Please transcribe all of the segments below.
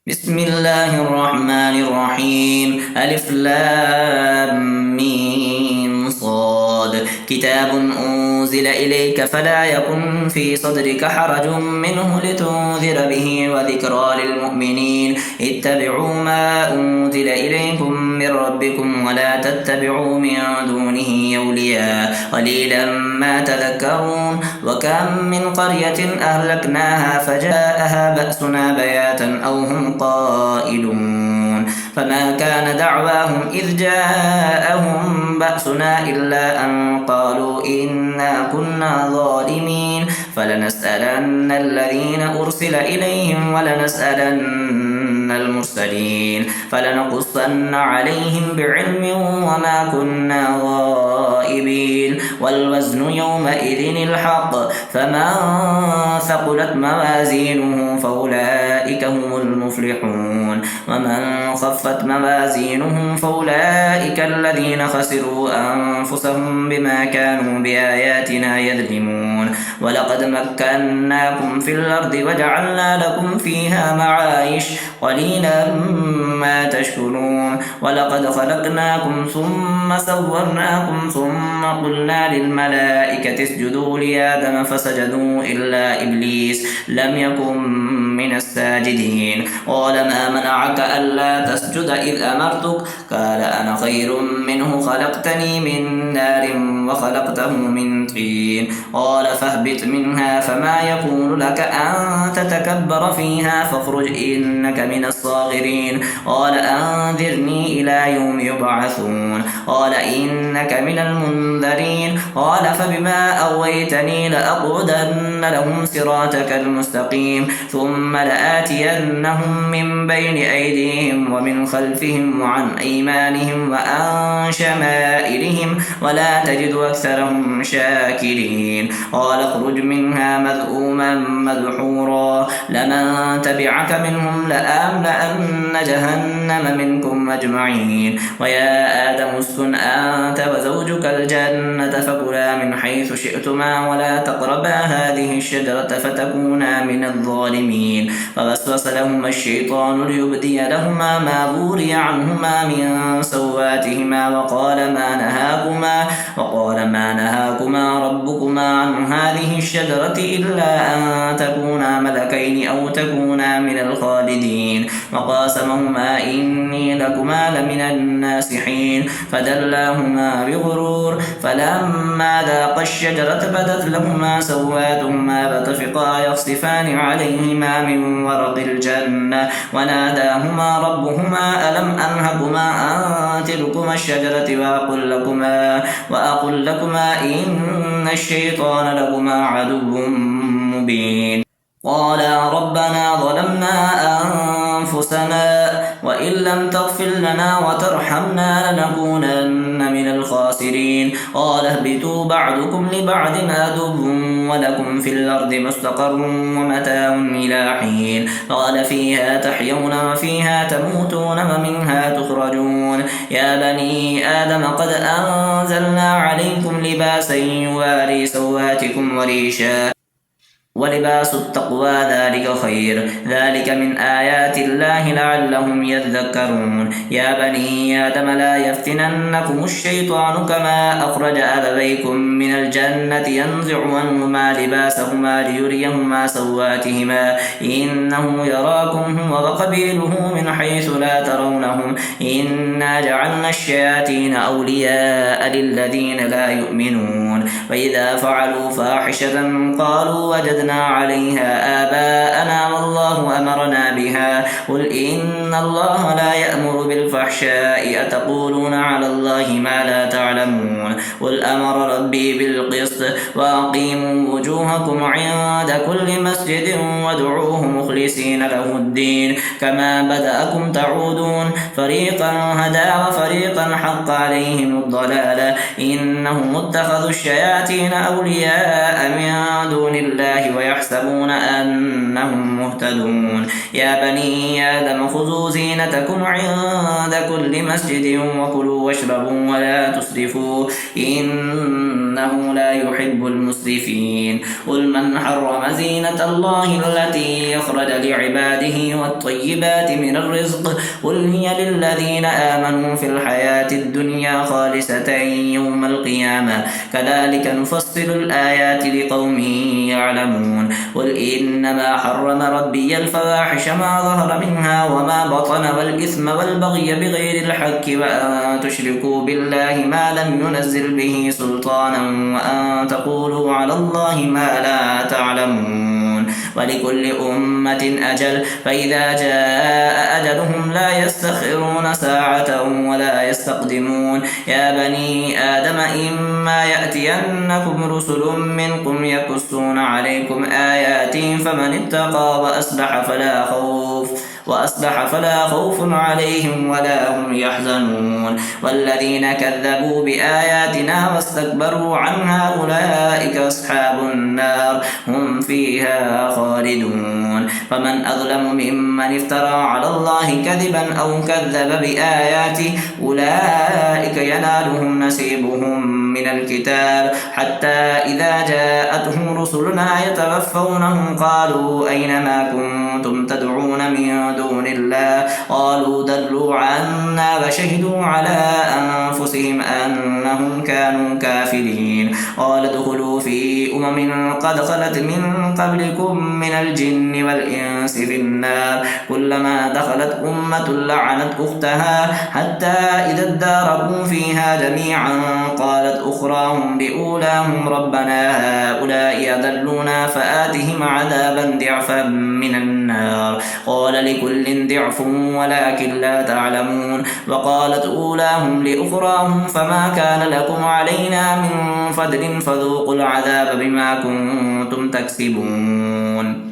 بسم الله الرحمن الرحيم ألف لام ميم صاد كتاب أنزل إليك فلا يكن في صدرك حرج منه لتنذر به وذكرى للمؤمنين اتبعوا ما أنزل إليكم من ربكم ولا تتبعوا من دونه أولياء قليلا ما تذكرون وكم من قرية أهلكناها فجاءها بأسنا بياتا أو هم قائلون فما كان دعواهم إذ جاءهم بأسنا إلا أن قالوا إنا كنا ظالمين فلنسألن الذين أرسل إليهم ولنسألن المرسلين فلنقصن عليهم بعلم وما كنا غائبين والوزن يومئذ الحق فمن ثقلت موازينه فأولئك هم المفلحون ومن خفت موازينه فأولئك الذين خسروا أنفسهم بما كانوا بآياتنا يظلمون ولقد مكناكم في الأرض وجعلنا لكم فيها معايش قليلا ما تشكرون ولقد خلقناكم ثم صورناكم ثم قلنا للملائكة اسجدوا لآدم فسجدوا إلا إبليس لم يكن من الساجدين قال ما منعك ألا تسجد إذ أمرتك قال أنا خير منه خلقتني من نار وخلقته من طين قال فاهبط منها فما يكون لك أن تتكبر فيها فاخرج إنك من الصاغرين قال أنذرني إلى يوم يبعثون قال إنك من المنذرين قال فبما أغويتني لأقعدن لهم صراطك المستقيم ثم لآتينهم من بين أيديهم ومن خلفهم وعن أيمانهم وعن شمائلهم ولا تجد أكثرهم شاكرين قال اخرج منها مذءوما مدحورا لمن تبعك منهم لأملأن جهنم منكم أجمعين ويا آدم اسكن أنت وزوجك الجنة فكلا من حيث شئتما ولا تقربا هذه الشجرة فتكونا من الظالمين فوسوس لهما الشيطان ليبدي لهما ما بوري عنهما من سواتهما وقال ما نهاكما ربكما عن هذه الشجرة إلا أن تكونا ملكين أو تكونا من الخالدين وقاسمهما إني لكما لمن الناصحين فدلاهما بغرور فلما ذاقا الشجرة بدت لهما سواتهما فطفقا يخصفان عليهما من ورق الجنة وناداهما ربهما ألم أنهكما عن تلكما الشجرة وأقل لكما إن الشيطان لكما عدو مبين قالا ربنا ظلمنا أنفسنا وإن لم تغفر لنا وترحمنا لنكونن من الخاسرين قال اهبطوا بعضكم لبعض عدو ولكم في الأرض مستقر ومتاع إلى حين قال فيها تحيون وفيها تموتون ومنها تخرجون يا بني آدم قد أنزلنا عليكم لباسا يواري سواتكم وريشا ولباس التقوى ذلك خير ذلك من آيات الله لعلهم يذكرون يا بني آدم لا يفتننكم الشيطان كما أخرج أبويكم من الجنة ينزع عنهما لباسهما ليريهما سواتهما إنه يراكم هو وقبيله من حيث لا ترونهم إنا جعلنا الشياطين أولياء للذين لا يؤمنون وإذا فعلوا فاحشة قالوا وجدنا عليها آباءنا والله أمرنا بها قل إن الله لا يأمر بالفحشاء أتقولون على الله ما لا تعلمون قل أمر ربي بالقسط وأقيموا وجوهكم عند كل مسجد وادعوه مخلصين له الدين كما بدأكم تعودون فريقا هدى وفريقا حق عليهم الضلالة إنهم اتخذوا الشياطين أولياء من دون الله ويحسبون أنهم مهتدون يا بني آدم خذوا زينتكم عند كل مسجد وكلوا واشربوا ولا تسرفوا إنه لا يحب المسرفين. قل من حرم زينة الله التي أخرج لعباده والطيبات من الرزق قل هي للذين آمنوا في الحياة الدنيا خالصة يوم القيامة كذلك نفصل الآيات لقوم يعلمون. قل إنما حرم ربي الفواحش ما ظهر منها وما بطن والإثم والبغي بغير الحق وأن تشركوا بالله ما لم ينزل به سلطانا وأن تقولوا على الله ما لا تعلمون. ولكل أمة أجل فإذا جاء أجلهم لا يستخرون ساعة ولا يستقدمون. يا بني آدم إما يأتينكم رسل منكم يقصون عليكم آياتي فمن اتقى وأصلح فلا خوف عليهم ولا هم يحزنون. والذين كذبوا بآياتنا واستكبروا عنها أولئك أصحاب النار هم فيها خالدون. فمن أظلم ممن افترى على الله كذبا أو كذب بآياته أولئك ينالهم نصيبهم من الكتاب حتى إذا جاءتهم رسلنا يتوفونهم قالوا أين ما كنتم تدعون من دون الله قالوا ضلوا عنا وشهدوا على أنفسهم أنهم كانوا كافرين. قال ادخلوا في أمم قد خلت من قبلكم من الجن والإنس في النار كلما دخلت أمة لعنت أختها حتى إذا اداركوا فيها جميعا قالت أخراهم لأولاهم ربنا هؤلاء أضلونا فآتهم عذابا ضعفا من النار قال لكل ضعف ولكن لا تعلمون. وقالت أولاهم لأخراهم فما كان لكم علينا من فضل فذوقوا العذاب بما كنتم تكسبون.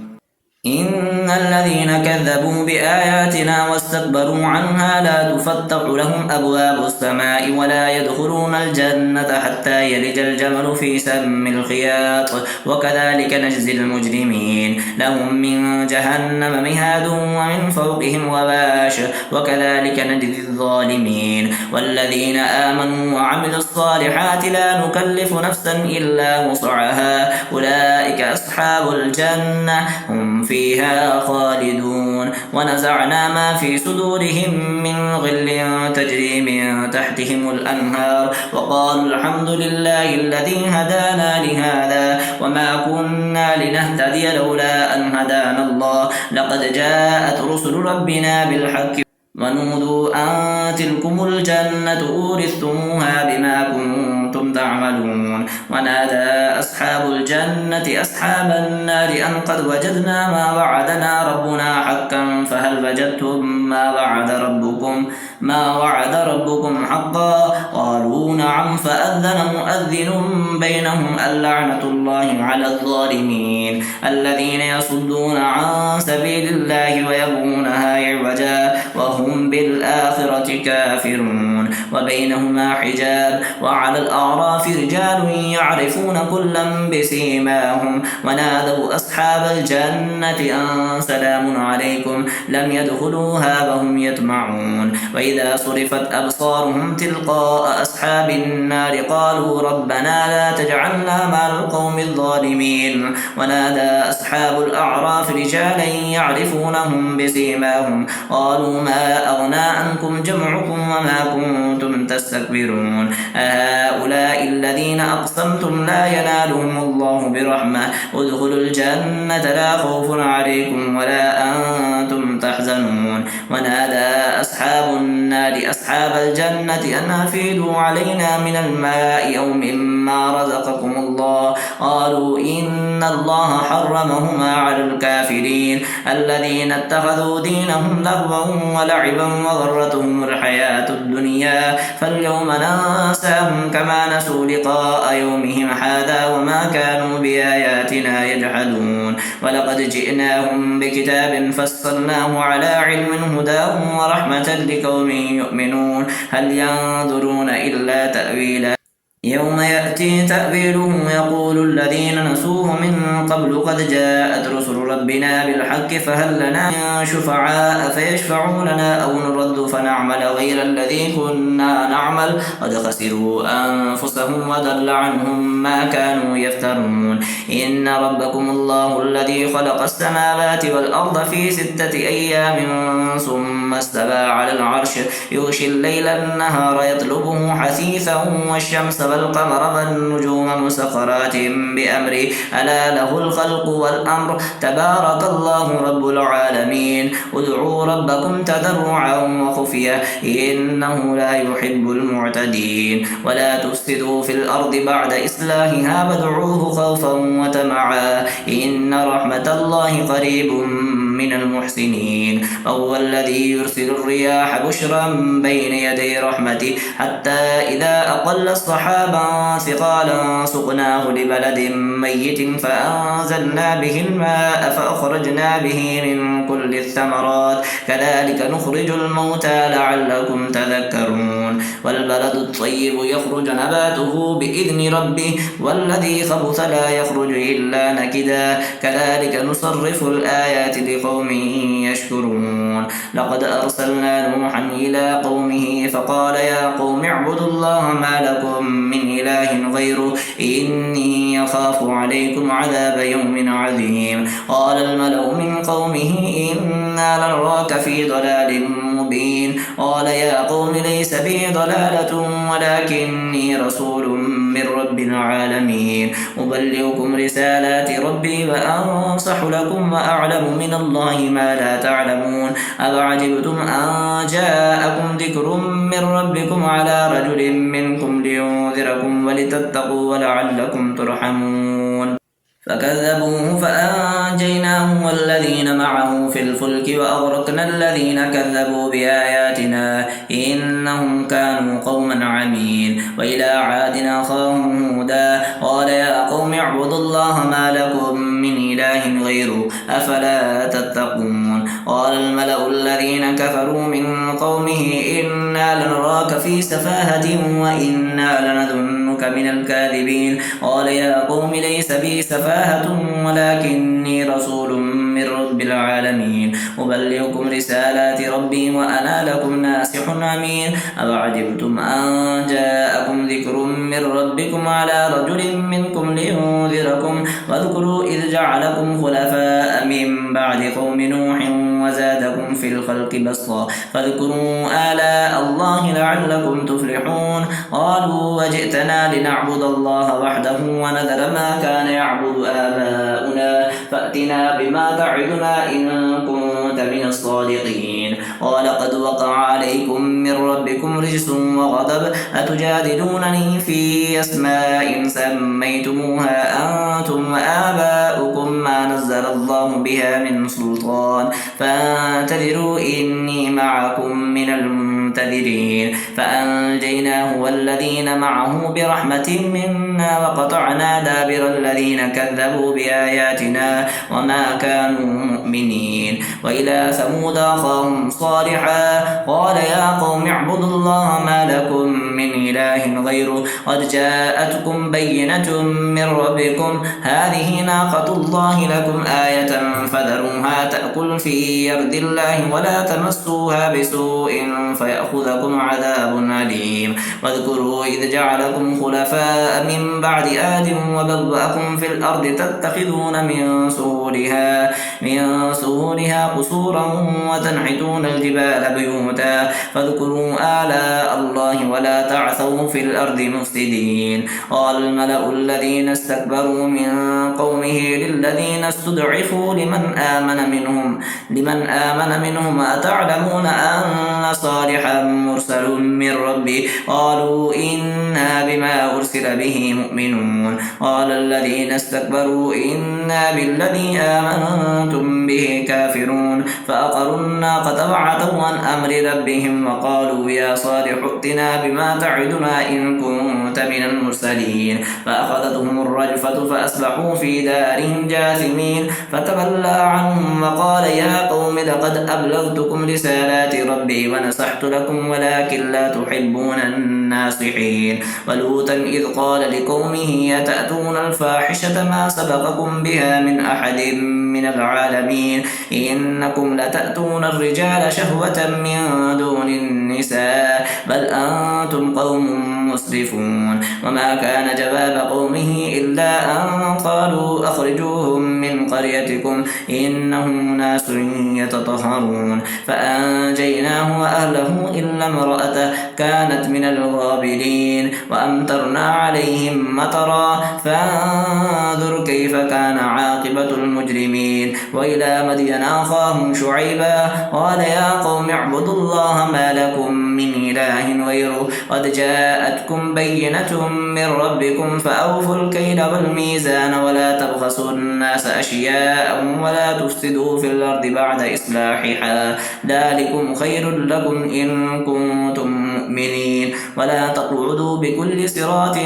إن الذين كذبوا بآياتنا واستكبروا عنها لا تفتح لهم أبواب السماء ولا يدخلون الجنة حتى يلج الجمل في سم الخياط وكذلك نجزي المجرمين. لهم من جهنم مهاد ومن فوقهم غواش وكذلك نجزي الظالمين. والذين آمنوا وعملوا الصالحات لا نكلف نفسا إلا وسعها أولئك أصحاب الجنة هم فيها خالدون. ونزعنا ما في صدورهم من غل تجري من تحتهم الأنهار وقالوا الحمد لله الذي هدانا لهذا وما كنا لنهتدي لولا أن هدانا الله لقد جاءت رسل ربنا بالحق ونودوا أن تلكم الجنة أورثتموها بما كنتم تعملون. ونادى أصحاب الجنة أصحاب النار أن قد وجدنا ما وعدنا ربنا حقا فهل وجدتم ما وعد ربكم حقا قالوا نعم فأذن مؤذن بينهم اللعنة الله على الظالمين الذين يصدون عن سبيل الله ويبغونها عوجا وهم بالآخرة كافرون. وبينهما حجاب وعلى الأعراف رجال يعرفون كلا بسيماهم ونادوا أصحاب الجنة أن سلام عليكم لم يدخلوها وهم يطمعون. وإذا صرفت أبصارهم تلقاء أصحاب النار قالوا ربنا لا تجعلنا مع القوم الظالمين. ونادى أصحاب الأعراف رجالا يعرفونهم بسيماهم قالوا ما أغنى عنكم جمعكم وما كنتم تستكبرون هؤلاء الذين أقسمتم لا ينالهم الله برحمة ادخلوا الجنة لا خوف عليكم ولا أنتم تحزنون. ونادى أصحاب النار أصحاب الجنة أن أفيدوا علينا من الماء أو مما رزقكم الله قالوا إن الله حرمهما على الكافرين الذين اتخذوا دينهم لهوا ولعبا وغرتهم الحياة الدنيا فاليوم ننساهم كما نسوا لقاء يومهم هذا وما كانوا بآياتنا يجحدون. ولقد جئناهم بكتاب فصلناه على علم هدى ورحمة لقوم يؤمنون هل ينظرون إلا تأويله يوم يأتي تأويله يقول الذين نسوه من قبل قد جاءت رسل ربنا بالحق فهل لنا من شفعاء فيشفعوا لنا أو نرد فنعمل غير الذي كنا نعمل قد خسروا أنفسهم وضل عنهم ما كانوا يفترون إن ربكم الله الذي خلق السماوات والأرض في 6 أيام ثم استوى على العرش يغشي الليل النهار يطلبه حثيثا والشمس والقمر والنجوم مسخرات بأمره ألا له الخلق والأمر تبارك الله رب العالمين ادعوا ربكم تضرعا وخفية إنه لا يحب المعتدين ولا تفسدوا في الأرض بعد إصلاحها وادعوه خوفا وطمعا إن رحمة الله قريب من المحسنين وهو الذي يرسل الرياح بشرا بين يدي رحمته حتى إذا أقل الصحابا ثقالا سقناه لبلد ميت فأنزلنا به الماء فأخرجنا به من كل الثمرات كذلك نخرج الموتى لعلكم تذكرون والبلد الطيب يخرج نباته بإذن ربه والذي خبث لا يخرج إلا نكدا كذلك نصرف الآيات لقوم يشكرون لقد أرسلنا نوحا إلى قومه فقال يا قوم اعبدوا الله ما لكم من إله غيره إني أخاف عليكم عذاب يوم عظيم قال الملأ من قومه إنا لنراك في ضلال مبين قال يا قوم ليس بي ضلالة ولكني رسول من رب العالمين أبلغكم رسالات ربي وأنصح لكم وأعلم من الله ما لا تعلمون أفعجبتم أن جاءكم ذكر من ربكم على رجل منكم لينذركم ولتتقوا ولعلكم ترحمون فكذبوه فأنجيناه والذين معه في الفلك وأغرقنا الذين كذبوا بآياتنا إنهم كانوا قوما عمين وإلى عاد أخاهم هودا قال يا قوم اعبدوا الله ما لكم من إله غيره أفلا تتقون قال الملأ الذين كفروا من قومه إنا لنراك في سفاهة وإنا لنظنك من الكاذبين قال يا قوم ليس بي سفاهة ولكني رسول من رب العالمين أبلغكم رسالات ربي وأنا لكم ناصح أمين أفعجبتم أن جاءكم ذكر من ربكم على رجل منكم لينذركم واذكروا إذ جعلكم خلفاء من بعد قوم نوح وزادكم في الخلق بسطا فاذكروا آلاء الله لعلكم تفلحون قالوا وجئتنا لنعبد الله وحده ونذر ما كان يعبد آباؤنا فأتنا بما تعدنا إن كنت من الصادقين قال قد وقع عليكم من ربكم رجس وغضب أتجادلونني في أسماء سميتموها أنتم وآباؤكم ما نزل الله بها من سلطان فانتظروا إني معكم من المنتظرين فأنجيناه والذين معه برحمة منا وقطعنا دابر الذين كذبوا بآياتنا وما كانوا مؤمنين وإلى ثمود أخاهم صالحا قال يا قوم اعبدوا الله ما لكم من إله غيره قد جاءتكم بينة من ربكم هذه ناقة الله لكم آية فذروها تأكل في أرض الله ولا تمسوها بسوء فيأخذكم عذاب أليم واذكروا إذ جعلكم خلفاء من بعد آد وبوأكم في الأرض تتخذون من سهولها قصورا وتنحتون الجبال بيوتا فاذكروا آلاء الله ولا تعثوا في الأرض مفسدين قال الملأ الذين استكبروا من قومه للذين استضعفوا لمن آمن منهم أتعلمون أن صالحا مرسل من ربي قالوا إنا بما أرسل به مؤمنون قال الذين استكبروا إنا بالذي آمنتم به كافرون فأقروا الناقة فعتوا عن أمر ربهم وقالوا يا صالح ائتنا بما تعدنا إن كنت من المرسلين فأخذتهم الرجفة فأصبحوا في دارهم جاثمين فتولى عنهم وقال يا قوم لقد أبلغتكم رسالات ربي ونصحت لكم ولكن لا تحبون الناصحين ولوطا إذ قال لقومه أتأتون الفاحشة ما سبقكم بها من أحد من العالمين إنكم لتأتون الرجال شهوة من دون النساء بل أنتم قوم مسرفون وما كان جواب قومه إلا أن قالوا أخرجوهم من قريتكم إنهم ناس يتطهرون فأنجيناه وأهله إلا امرأته كانت من الغابرين وأمطرنا عليهم مطرا فانظر كيف كان عاقبة المجرمين وإلى مدين أخاهم شعيبا قال يا قوم اعبدوا الله ما لكم من إله غيره قد جاءتكم بينة من ربكم فأوفوا الكيل والميزان ولا تبخسوا الناس أشياءهم ولا تفسدوا في الأرض بعد إصلاحها ذلكم خير لكم إن كنتم مؤمنين ولا تقعدوا بكل صراط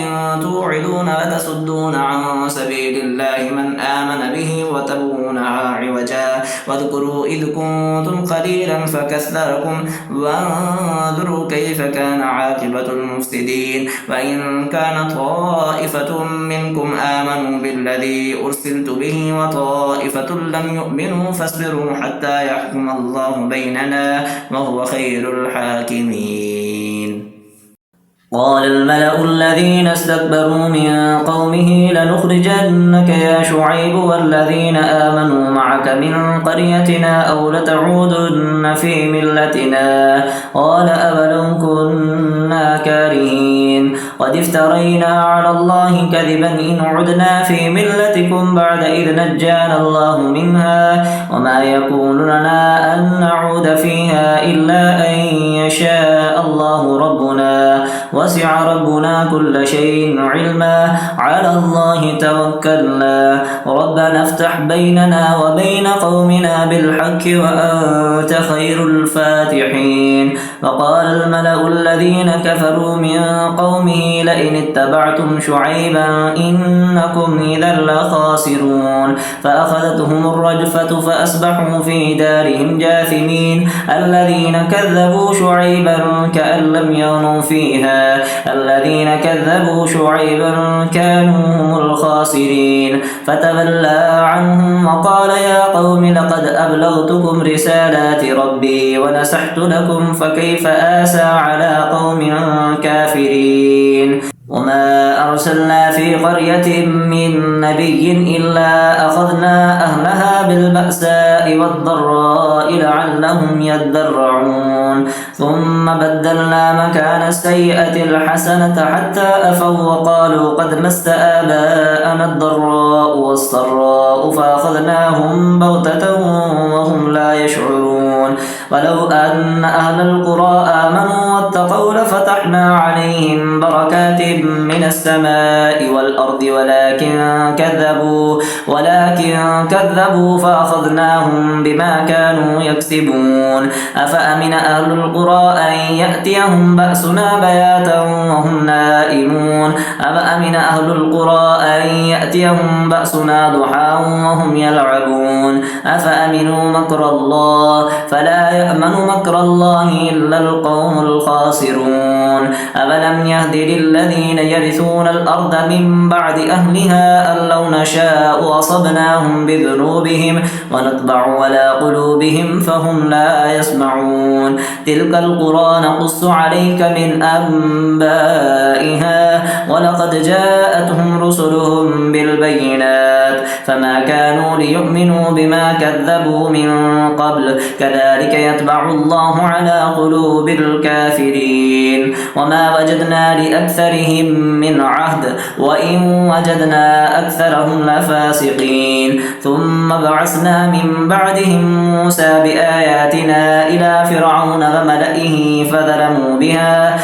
توعدون وتصدون عن سبيل الله من آمن به وتبغونها عوجا واذكروا إذ كنتم قليلا فكثركم وانظروا كيف كان عاقبة المفسدين وإن كان طائفة منكم آمنوا بالذي أرسلت به وطائفة لم يؤمنوا فاصبروا حتى يحكم الله بيننا وهو خير الحاكمين قال الملأ الذين استكبروا من قومه لنخرجنك يا شعيب والذين آمنوا معك من قريتنا أو لتعودن في ملتنا قال أولو كنا كارهين قد افترينا على الله كذبا إن عدنا في ملتكم بعد إذ نجانا الله منها وما يكون لنا أن نعود فيها إلا أن يشاء الله ربنا وسع ربنا كل شيء علما على الله توكلنا ربنا افتح بيننا وبين قومنا بالحق وأنت خير الفاتحين وقال الملأ الذين كفروا من قومه لئن اتبعتم شعيبا إنكم إذا لخاسرون فأخذتهم الرجفة فأصبحوا في دارهم جاثمين الذين كذبوا شعيبا كأن لم يغنوا فيها الذين كذبوا شعيبا كانوا هم الخاسرين فتولى عنهم وقال يا قوم لقد أبلغتكم رسالات ربي ونصحت لكم فكيف آسى على قوم كافرين وما أرسلنا في قرية من نبي إلا أخذنا أهلها بالبأساء والضراء لعلهم يضرعون ثم بدلنا مكان السيئة الحسنة حتى أفوا وقالوا قد مس آباءنا الضراء والسراء فأخذناهم بغتة وهم لا يشعرون ولو أن أهل القرى آمنوا واتقوا لفتحنا عليهم بركات من السماء والأرض ولكن كذبوا فأخذناهم بما كانوا يكسبون أفأمن أهل القرى أن يأتيهم بأسنا بياتا وهم نائمون أفأمن أهل القرى أن يأتيهم بأسنا ضحى وهم يلعبون أفأمنوا مكر الله فلا يأمن مكر الله إلا القوم الخاسرون أفلم يهد للذين يرثون الأرض من بعد أهلها أن لو نشاء أصبناهم بذنوبهم ونطبع على قلوبهم فهم لا يسمعون تلك القرى نقص عليك من أنبائها ولقد جاءتهم رسلهم بالبينات فما كانوا ليؤمنوا بما كذبوا من قبل كذلك يتبع الله على قلوب الكافرين وما وجدنا لأكثرهم من عهد وإن وجدنا أكثرهم لفاسقين ثم بعثنا من بعدهم موسى بآياتنا إلى فرعون وملئه فظلموا بها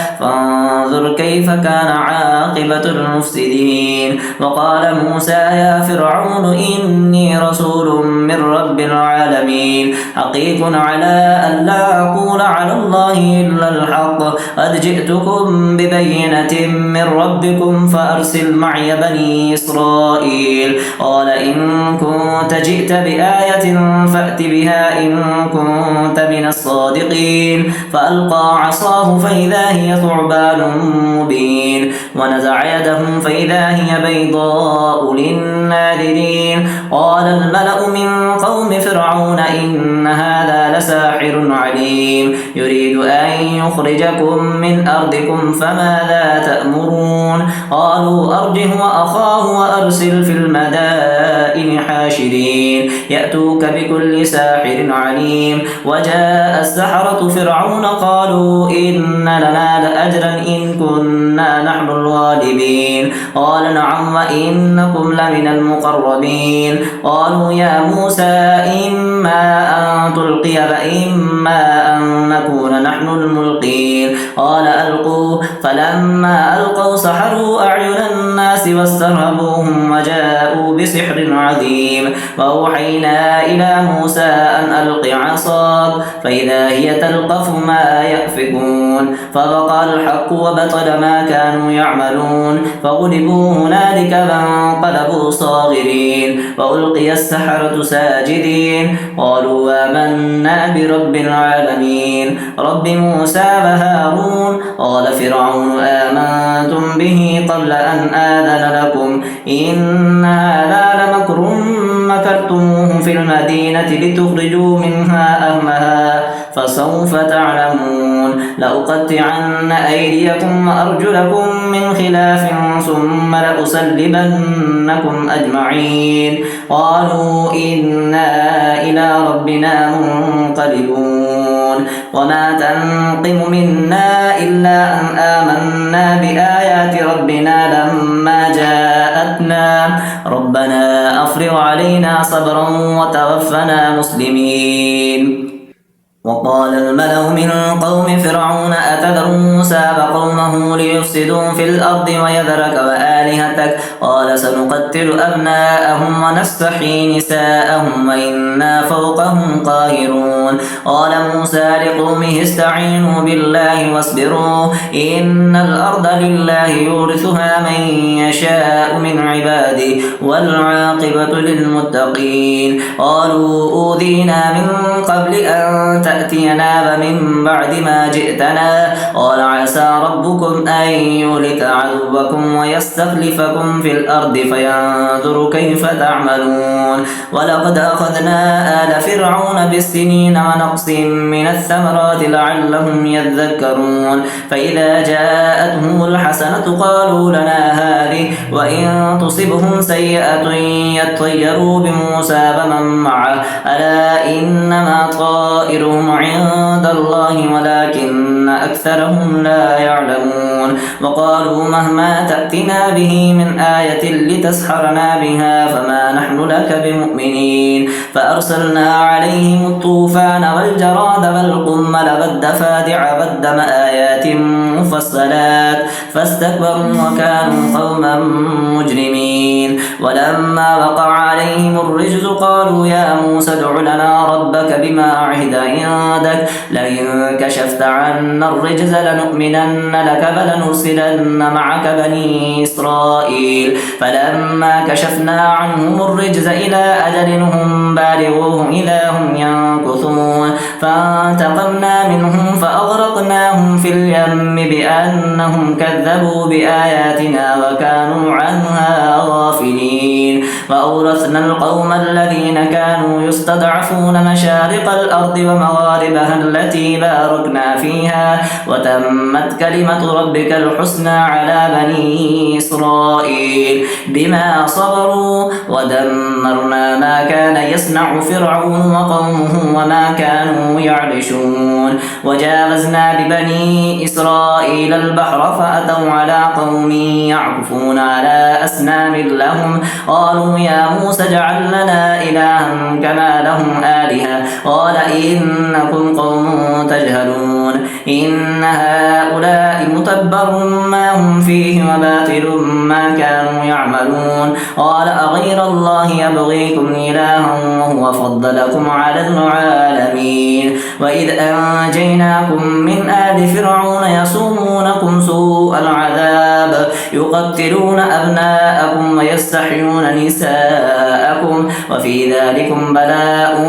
فانظر كيف كان عاقبة المفسدين. وقال موسى يا فرعون إني رسول من رب العالمين حقيق على أن لا أقول على الله إلا الحق قد جئتكم ببينة من ربكم فأرسل معي بني إسرائيل. قال إن كنت جئت بآية فأت بها إن كنت من الصادقين. فألقى عصاه فإذا هي ثعبان مبين ونزع يده فإذا هي بيضاء للناظرين. قال الملأ من قوم فرعون إن هذا لساحر عليم يريد أن يخرجكم من أرضكم فماذا تأمرون. قالوا أرجه وأخاه وأرسل في المدائن حاشرين يأتوك بكل ساحر عليم. وجاء السحرة فرعون قالوا إن لنا لأجرا إن كنا نحن الغالبين. قال نعم وإنكم لمن المقربين. قالوا يا موسى إما أن تلقي فإما أن نكون نحن الملقين. قال ألقوا فلما ألقوا سحروا أعين الناس واسترهبوهم وجاءوا بسحر عظيم. وأوحينا إلى موسى أن ألق عصاك فإذا هي تلقف ما يأفكون. فوقع الحق وبطل ما كانوا يعملون فغلبوا هنالك فانقلبوا صاغرين وألقي السحرة ساجدين قالوا آمنا برب العالمين رب موسى وهارون. قال فرعون آمنتم به قبل أن آذن لكم إن هذا لمكر مكرتموه في المدينة لتخرجوا منها أهلها فسوف تعلمون. لأقطعن أيديكم وأرجلكم من خلاف ثم لأصلبنكم أجمعين. قالوا إنا إلى ربنا منقلبون. وما تنقم منا إلا أن آمنا بآيات ربنا لما جاءتنا ربنا أفرغ علينا صبرا وتوفنا مسلمين. وقال الملأ من قوم فرعون أتذر موسى وقومه ليفسدوا في الأرض ويذرك وآلهتك قال سنقتل أبناءهم ونستحيي نساءهم وإنا فوقهم قاهرون. قال موسى لقومه استعينوا بالله واصبروا إن الأرض لله يورثها من يشاء من عباده والعاقبة للمتقين. قالوا أوذينا من قبل أن تأتينا ومن بعد ما جئتنا قال عسى ربكم أن يهلك عدوكم ويستخلفكم في الأرض فينظر كيف تعملون. ولقد أخذنا آل فرعون بالسنين ونقص من الثمرات لعلهم يذكرون. فإذا جاءتهم الحسنة قالوا لنا هذه وإن تصبهم سيئة يطيروا بموسى ومن معه ألا إنما طائرهم عند الله ولكن أكثرهم لا يعلمون. وقالوا مهما تأتنا به من آية لتسحرنا بها فما نحن لك بمؤمنين. فأرسلنا عليهم الطوفان والجراد والقمل والضفادع والدم آيات مفصلات فاستكبروا وكانوا قوما مجرمين. ولما وقع عليهم الرجز قالوا يا موسى ادع لنا ربك بما عهد عندك لئن كشفت عنا الرجز لنؤمنن لك فلنرسلن معك بني إسرائيل. فلما كشفنا عنهم الرجز إلى أجل هم بالغوه إذا هم ينكثون فانتقمنا منهم فأغرقناهم في اليم بأنهم كذبوا بآياتنا وكانوا عنها غافلين. وأورثنا القوم الذين كانوا يستضعفون مشارق الأرض ومغاربها التي باركنا فيها وتمت كلمة ربك الحسنى على بني إسرائيل بما صبروا ودمرنا ما كان يصنع فرعون وقومه وما كانوا يعرشون. وجاوزنا ببني إسرائيل البحر فأتوا على قوم يعكفون على أصنام لهم قالوا يا موسى اجعل لنا إلها كما لهم آلهة قال إنكم قوم تجهلون. إن هؤلاء متبر ما هم فيه وباطل ما كانوا يعملون قال أغير الله يبغيكم إلها وهو فضلكم على العالمين وإذ أنجيناكم من آل فرعون يسومونكم سوء العذاب يقتلون أبناءكم ويستحيون نساءكم وفي ذلكم بلاء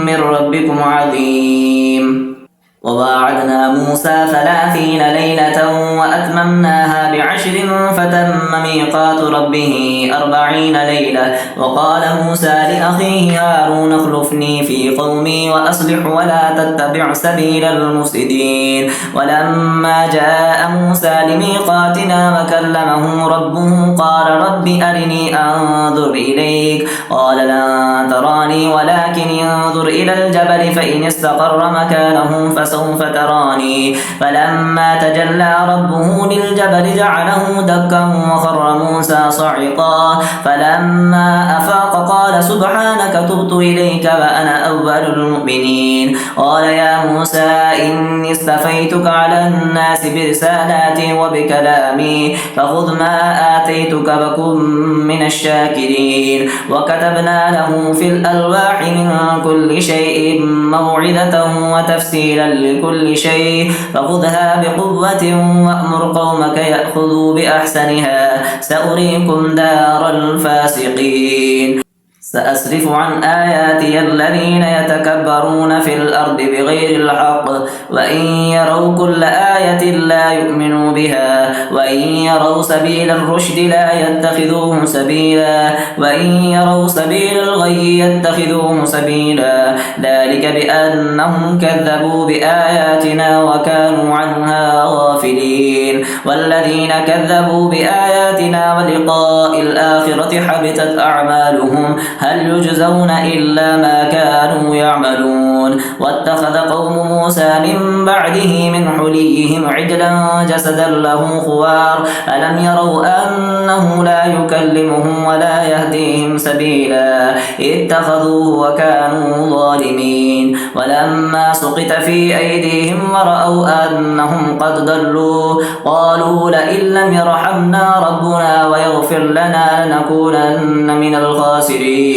من ربكم عظيم وواعدنا موسى 30 ليلة وأتممناها ب10 فتم ميقات ربه 40 ليلة وقال موسى لأخيه هارون اخلفني في قومي وأصلح ولا تتبع سبيل المفسدين ولما جاء موسى لميقاتنا وكلمه ربه قال رب أرني أنظر إليك قال لن تراني ولكن انظر إلى الجبل فإن استقر مكانه فسوف تراني فلما تجلى ربه للجبل جعله دكا وخر موسى صعقا فلما أفاق قال سبحانك تبت إليك وأنا أول المؤمنين قال يا موسى إني استفيتك على الناس برسالاتي وبكلامي فخذ ما آتيتك وكن من الشاكرين وكتبنا له في الألواح من كل شيء موعظة وتفسيرا لكل شيء فخذها بقوة وأمر قومك يأخذوا بأحسنها سأريكم دار الفاسقين سأصرف عن آياتي الذين يتكبرون في الأرض بغير الحق وإن يروا كل آية لا يؤمنوا بها وإن يروا سبيل الرشد لا يتخذوه سبيلا وإن يروا سبيل الغي يتخذوه سبيلا ذلك بأنهم كذبوا بآياتنا وكانوا عنها غافلين والذين كذبوا بآياتنا ولقاء الآخرة حبطت أعمالهم هل يجزون إلا ما كانوا يعملون واتخذ قوم موسى من بعده من حليهم عجلا جسدا له خوار ألم يروا أنه لا يكلمهم ولا يهديهم سبيلا اتخذوه وكانوا ظالمين ولما سقط في أيديهم ورأوا أنهم قد ضلوا قالوا لئن لم يرحمنا ربنا ويغفر لنا لنكونن من الخاسرين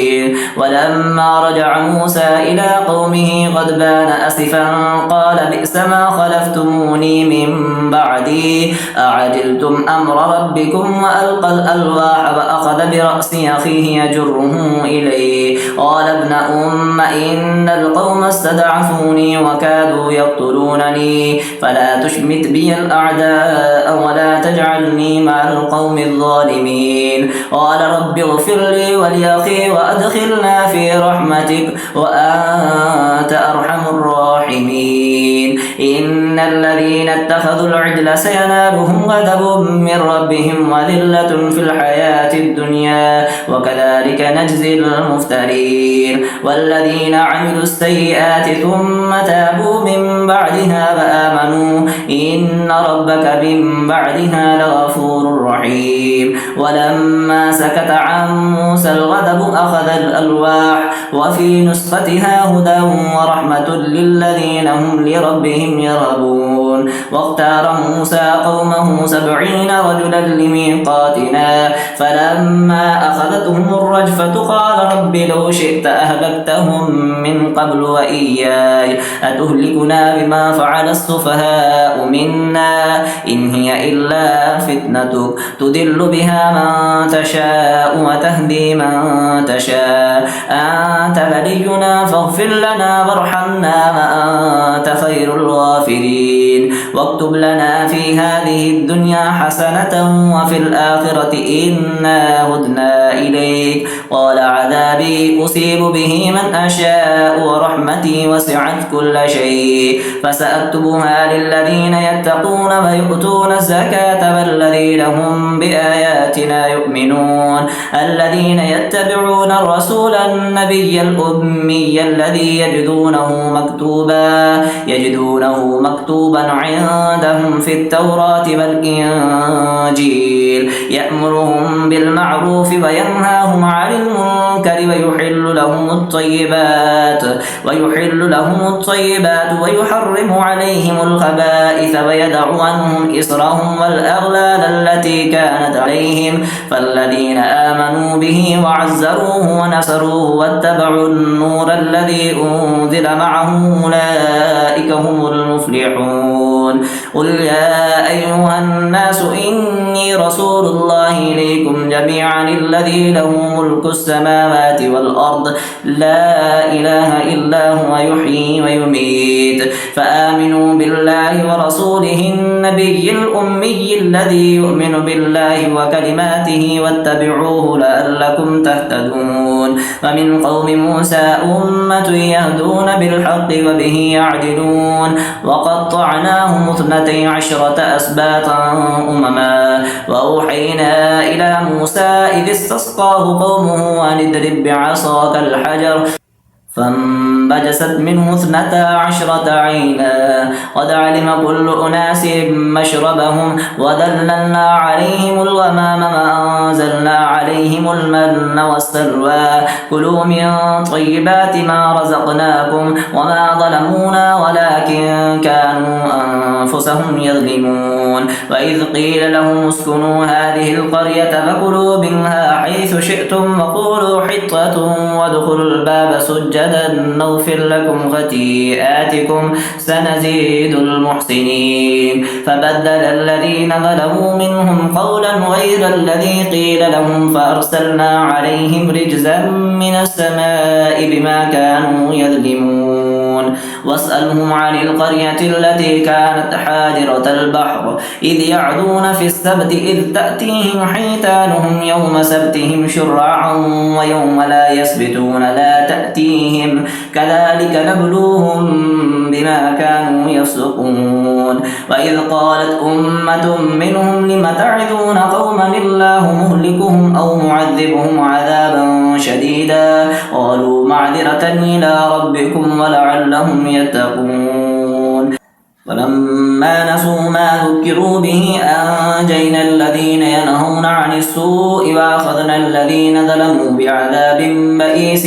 ولما رجع موسى إلى قومه غضبان أسفا قال بئس ما خلفتموني من بعدي أعجلتم أمر ربكم وألقى الألواح وأخذ برأس أخيه يجره إليه قال ابن أم إن القوم استضعفوني وكادوا يقتلونني فلا تشمت بي الأعداء ولا تجعلني مع القوم الظالمين قال رب اغفر لي ولأخي وأدخلنا في رحمتك وأنت أرحم الراحمين إن الذين اتخذوا العجل سينالهم غضب من ربهم وذلة في الحياة الدنيا وكذلك نجزي المفترين والذين عملوا السيئات ثم تابوا من بعدها وآمنوا إن ربك من بعدها لغفور رحيم ولما سكت عن موسى الغضب أخذ الألواح وفي نسختها هدى ورحمة للذين هم لربهم يرهبون واختار موسى قومه 70 رجلا لميقاتنا فلما أخذتهم الرجفة قال رب لو شئت أهلكتهم من قبل وإياي أتهلكنا بما فعل السفهاء منا إن هي إلا فتنتك تضل بها من تشاء وتهدي من تشاء أنت ولينا فاغفر لنا وارحمنا وأنت خير الغافرين واكتب لنا في هذه الدنيا حسنة وفي الآخرة إنا هدنا إليك قال عذابي أصيب به من أشاء ورحمتي وسعت كل شيء فسأكتبها للذين يتقون ويؤتون الزكاة والذين هم بآياتنا يؤمنون الذين يتبعون الرسول النبي الأمي الذي يجدونه مكتوبا عندهم في التوراة والإنجيل يأمرهم بالمعروف وينهاهم وينهاهم عن المنكر ويحل لهم الطيبات ويحرم عليهم الخبائث ويدع عنهم إصرهم والأغلال التي كانت عليهم فالذين آمنوا به وعزروه ونصروه واتبعوا النور الذي أنزل معه أولئك هم المفلحون. قل يا أيها الناس إني رسول الله إليكم جميعا الذي له ملك السماوات والأرض لا إله إلا هو يحيي ويميت فآمنوا بالله ورسوله النبي الأمي الذي يؤمن بالله وكلماته واتبعوه لعلكم تهتدون. ومن قوم موسى أمة يهدون بالحق وبه يعدلون وقطعناهم 12 أسباطا أمما وأوحينا إلى موسى إذ استسقاه قومه أن اضرب بعصاك الحجر فانبجست منه 12 عينا قد علم كل أناس مشربهم وذللنا عليهم الغمام وأنزلنا عليهم المن والسلوى كلوا من طيبات ما رزقناكم وما ظلمونا ولكن كانوا أنفسهم يظلمون. وإذ قيل لهم اسكنوا هذه القرية فكلوا منها حيث شئتم وقولوا حطة وادخلوا الباب سجدا نغفر لكم خطيئاتكم سنزيد المحسنين. فبدل الذين ظلموا منهم قولا غير الذي قيل لهم فأرسلنا عليهم رجزا من السماء بما كانوا يظلمون. واسألهم عن القرية التي كانت حاضرة البحر إذ يعدون في السبت إذ تأتيهم حيتانهم يوم سبتهم شرعا ويوم لا يسبتون لا تأتيهم كذلك نبلوهم بما كانوا يفسقون. وإذ قالت أمة منهم لم تعظون قوما الله مهلكهم أو معذبهم عذابا شديدا قالوا معذرة إلى ربكم ولعلهم يتقون. فلما نسوا ما ذكروا به أنجينا الذين ينهون عن السوء وأخذنا الذين ظلموا بعذاب بئيس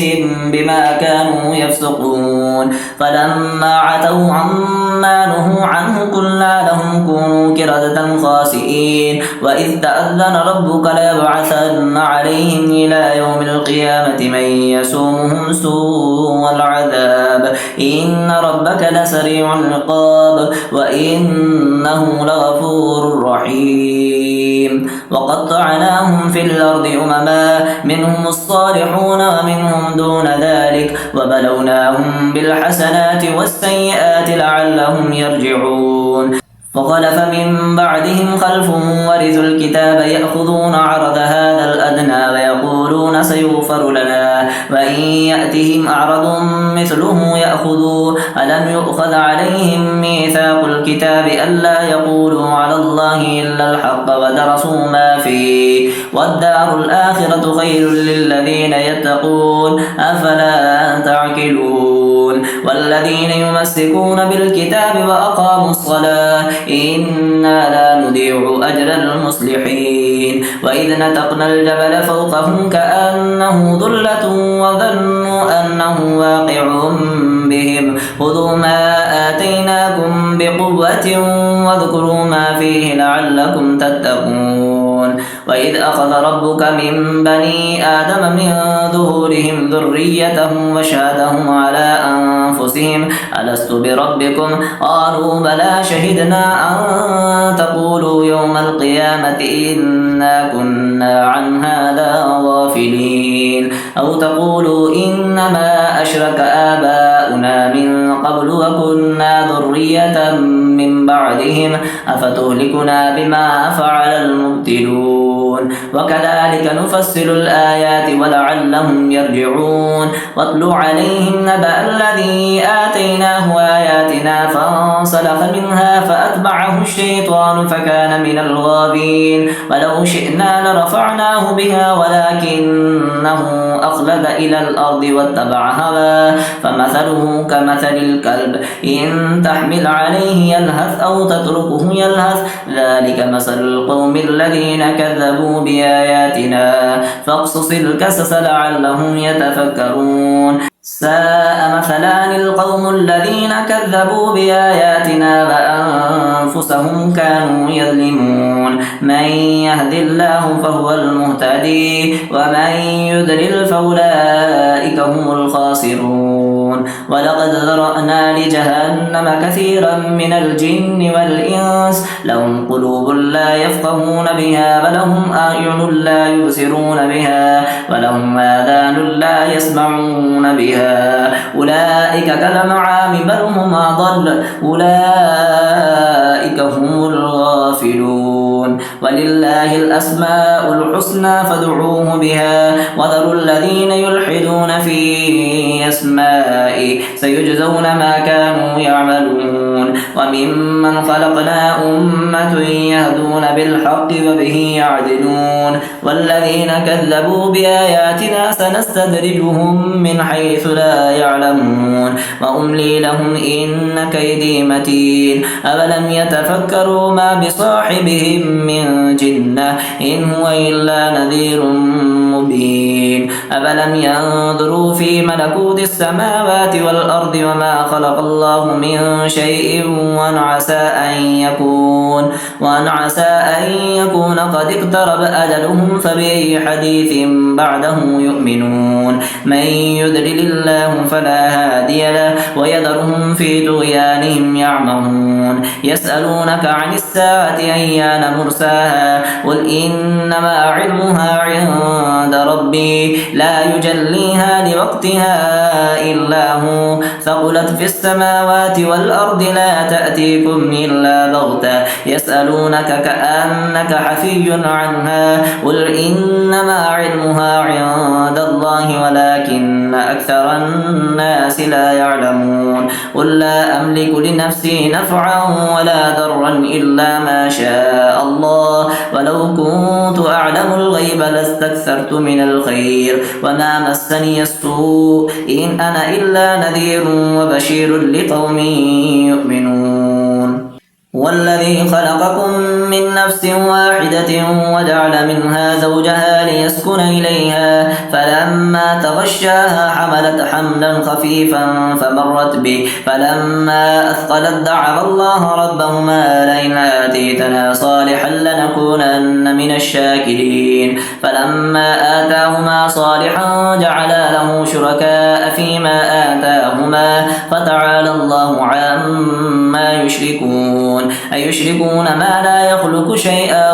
بما كانوا يفسقون. فلما عتوا عما نهوا عنه قلنا لهم كونوا قردة خاسئين. وإذ تأذن ربك ليبعثن عليهم إلى يوم القيامة من يسومهم سوء العذاب إن ربك لسريع العقاب وإنه لغفور رحيم. وقطعناهم في الأرض أمما منهم الصالحون ومنهم دون ذلك وبلوناهم بالحسنات والسيئات لعلهم يرجعون. فخلف من بعدهم خلف ورثوا الكتاب يأخذون عرض هذا الأدنى ويقولون سيغفر لنا وإن يأتهم أعرض مثله يأخذوه ألم يؤخذ عليهم ميثاق الكتاب ألا يقولوا على الله إلا الحق ودرسوا ما فيه والدار الآخرة خير للذين يتقون أفلا تعقلون. والذين يمسكون بالكتاب وأقاموا الصلاة إنا لا نضيع أجر المصلحين. وإذ نتقنا الجبل فوقهم كأنه ظلة وظنوا أنه واقع بهم خذوا ما آتيناكم بقوة واذكروا ما فيه لعلكم تتقون. وإذ أخذ ربك من بني آدم من ظهورهم ذريتهم وشهدهم على أنفسهم ألست بربكم قالوا بلى شهدنا أن تقولوا يوم القيامة إنا كنا عن هذا غافلين أو تقولوا إنما أشرك آباؤنا من قبل وكنا ذرية من بعدهم أفتهلكنا بما فعل المبتلون. وكذلك نفصل الآيات ولعلهم يرجعون. واتل عليهم نبأ الذي آتيناه آياتنا فانسلخ منها فأتبعه الشيطان فكان من الغابين ولو شئنا لرفعناه بها ولكنه أخلد إلى الأرض واتبع هواه فمثله مثله كمثل الكلب إن تحمل عليه يلهث أو تتركه يلهث ذلك مثل القوم الذين كذبوا بآياتنا فاقصص القصص لعلهم يتفكرون ساء مثلان القوم الذين كذبوا بآياتنا وأنفسهم كانوا يظلمون من يهد الله فهو المهتدي ومن يضلل فأولئك هم الخاسرون ولقد ذرأنا لجهنم كثيرا من الجن والإنس لهم قلوب لا يفقهون بها ولهم أعين لا يبصرون بها ولهم آذان لا يسمعون بها أولئك كالأنعام بل هم أضل أولئك هم الغافلون ولله الأسماء الحسنى فادعوه بها وذروا الذين يلحدون في أسمائه سيجزون ما كانوا يعملون وممن خلقنا أمة يهدون بالحق وبه يعدلون والذين كذبوا بآياتنا سنستدرجهم من حيث لا يعلمون وأملي لهم إن كيدي متين أولم يتفكروا ما بصاحبهم من جنة إن هو إلا نذير مبين أفلم ينظروا في ملكوت السماوات والأرض وما خلق الله من شيء وأن عسى أن يكون قد اقترب أجلهم فبأي حديث بعده يؤمنون من يضلل الله فلا هادي له ويذرهم في طغيانهم يعمهون يسألونك عن الساعة أيان مرساها قل إنما علمها عند ربي لا يجليها لوقتها إلا هو ثقلت في السماوات والأرض لا تأتيكم إلا بغتة يسألونك كأنك حفي عنها قل إنما علمها عند الله ولكن أكثر الناس لا يعلمون قل لا أملك لنفسي نفعا ولا ضرا إلا ما شاء الله ولو كنت أعلم الغيب لاستكثرت من الخير وما مسني السوء إن أنا إلا نذير وبشير لقوم يؤمنون والذي خلقكم من نفس واحدة وجعل منها زوجها ليسكن إليها فلما تغشاها حملت حملا خفيفا فمرت به فلما أثقلت دعوا الله ربهما لئن آتيتنا صالحا لنكونن من الشاكرين فلما آتاهما صالحا جعلا له شركاء فيما آتاهما فتعالى الله عما يشركون أيشركون ما لا يخلق شيئا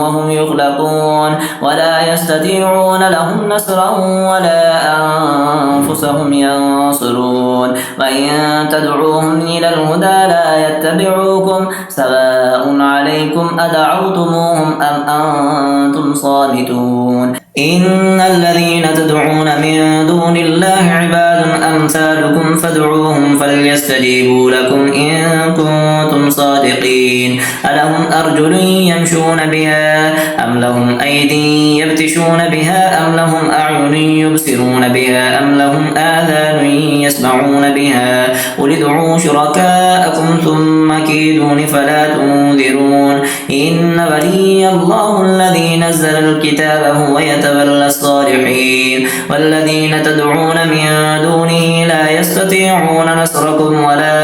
وهم يخلقون ولا يستطيعون لهم نصرا ولا أنفسهم ينصرون وإن تدعوهم إلى الهدى لا يتبعوكم سواء عليكم أدعوتموهم أم أنتم صامتون إن الذين تدعون من دون الله عباد أمثالكم فادعوهم فليستجيبوا لكم إن كنتم صادقين ألهم أرجل يمشون بها أم لهم أيدي يبتشون بها أم لهم أعين يبصرون بها أم لهم آذان يسمعون بها قل ادعوا شركاءكم ثم كيدون فلا تنذرون إن ولي الله الذي نزل الكتاب هو يتولى الصالحين والذين تدعون من دونه لا يستطيعون نصركم ولا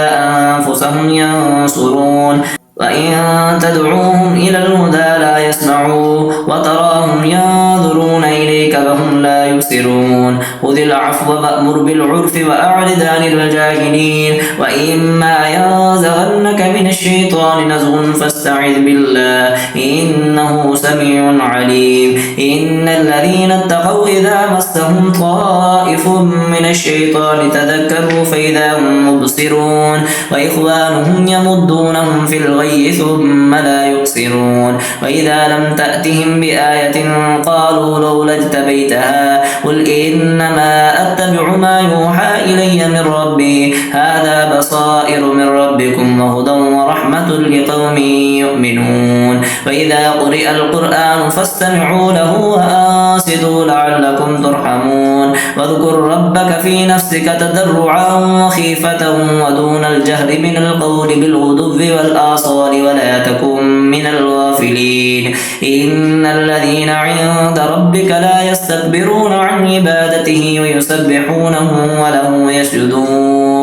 أنفسهم ينصرون وإن تدعوهم إلى الهدى لا يسمعوا وتراهم ينظرون إليك وهم لا يبصرون خذ العفو وأمر بالعرف وأعرض عن الجاهلين وإما ينزغنك من الشيطان نزغ فاستعذ بالله إنه سميع عليم إن الذين اتقوا إذا مسهم طائف من الشيطان تذكروا فإذا هم مبصرون وإخوانهم يمدونهم في الغي ثم لا يقصرون وإذا لم تأتهم بآية قالوا لولا اجتبيتها قل إنما أتبع ما يوحى إلي من ربي هذا بصائر من ربي ربكم وهدى ورحمة لقوم يؤمنون وإذا قرئ القرآن فاستمعوا له وأنصتوا لعلكم ترحمون واذكر ربك في نفسك تضرعا وخيفة ودون الجهر من القول بالغدو والآصال ولا تكن من الغافلين إن الذين عند ربك لا يستكبرون عن عبادته ويسبحونه وله يسجدون